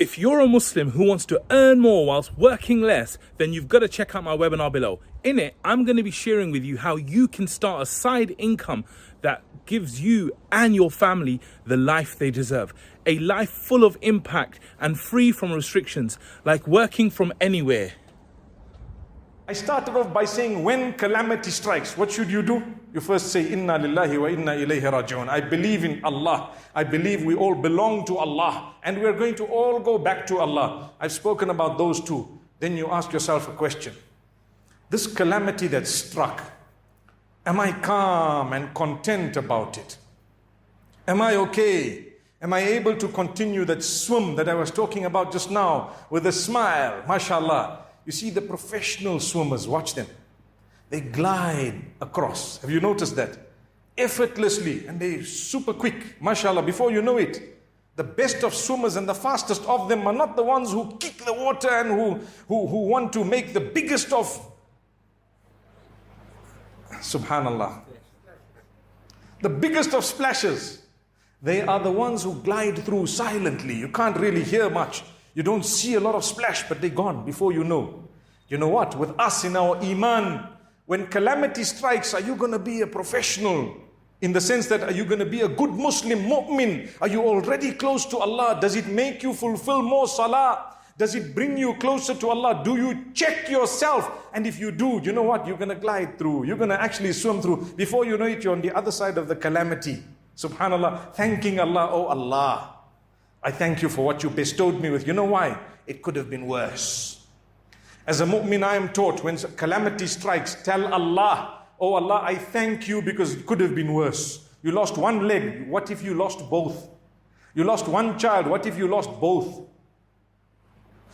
If you're a Muslim who wants to earn more whilst working less, then you've got to check out my webinar below. In it, I'm going to be sharing with you how you can start a side income that gives you and your family the life they deserve. A life full of impact and free from restrictions, like working from anywhere. I started off by saying, when calamity strikes, what should you do? You first say, Inna lillahi wa inna ilayhi raji'un. I believe in Allah. I believe we all belong to Allah. And we're going to all go back to Allah. I've spoken about those two. Then you ask yourself a question. This calamity that struck, am I calm and content about it? Am I okay? Am I able to continue that swim that I was talking about just now with a smile? MashaAllah. You see the professional swimmers, watch them. They glide across. Have you noticed that? Effortlessly, and they're super quick. MashaAllah, before you know it, the best of swimmers and the fastest of them are not the ones who kick the water and who want to make the biggest of. Subhanallah. The biggest of splashes. They are the ones who glide through silently. You can't really hear much. You don't see a lot of splash, but they're gone before you know. You know what? With us in our iman, when calamity strikes, are you going to be a professional? In the sense that, are you going to be a good Muslim, mu'min? Are you already close to Allah? Does it make you fulfill more salah? Does it bring you closer to Allah? Do you check yourself? And if you do, you know what? You're going to glide through. You're going to actually swim through. Before you know it, you're on the other side of the calamity. Subhanallah. Thanking Allah. Oh Allah, I thank you for what you bestowed me with. You know why? It could have been worse. As a mu'min, I am taught, when calamity strikes, tell Allah, oh Allah, I thank you because it could have been worse. You lost one leg. What if you lost both? You lost one child. What if you lost both?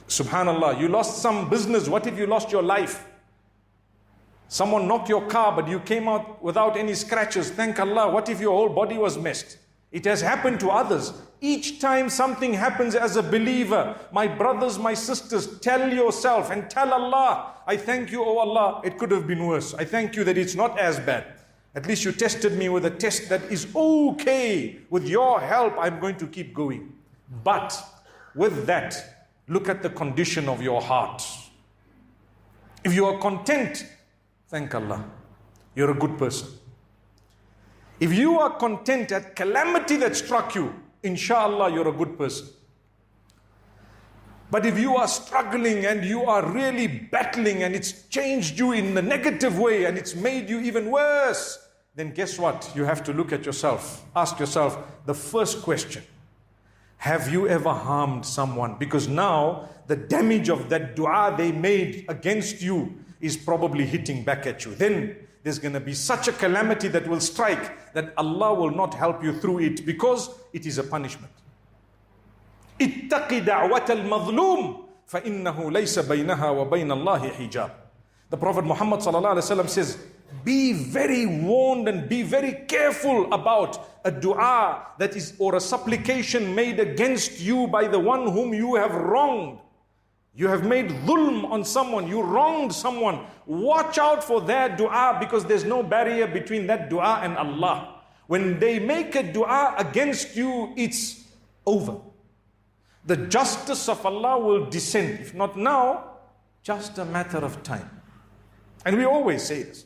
Subhanallah. You lost some business. What if you lost your life? Someone knocked your car, but you came out without any scratches. Thank Allah. What if your whole body was messed? It has happened to others. Each time something happens as a believer, my brothers, my sisters, tell yourself and tell Allah, I thank you, oh Allah, it could have been worse. I thank you that it's not as bad. At least you tested me with a test that is okay. With your help, I'm going to keep going. But with that, look at the condition of your heart. If you are content, thank Allah, you're a good person. If you are content at calamity that struck you, inshallah, you're a good person. But if you are struggling and you are really battling and it's changed you in a negative way and it's made you even worse, then guess what? You have to look at yourself. Ask yourself the first question. Have you ever harmed someone? Because now the damage of that dua they made against you is probably hitting back at you. Then there's going to be such a calamity that will strike that Allah will not help you through it because it is a punishment. اتقِ دعوة المظلوم فإنه ليس بينها وبين الله حجاب. The Prophet Muhammad ﷺ says, be very warned and be very careful about a dua that is, or a supplication made against you by the one whom you have wronged. You have made dhulm on someone, you wronged someone. Watch out for their dua because there's no barrier between that dua and Allah. When they make a dua against you, it's over. The justice of Allah will descend. If not now, just a matter of time. And we always say this.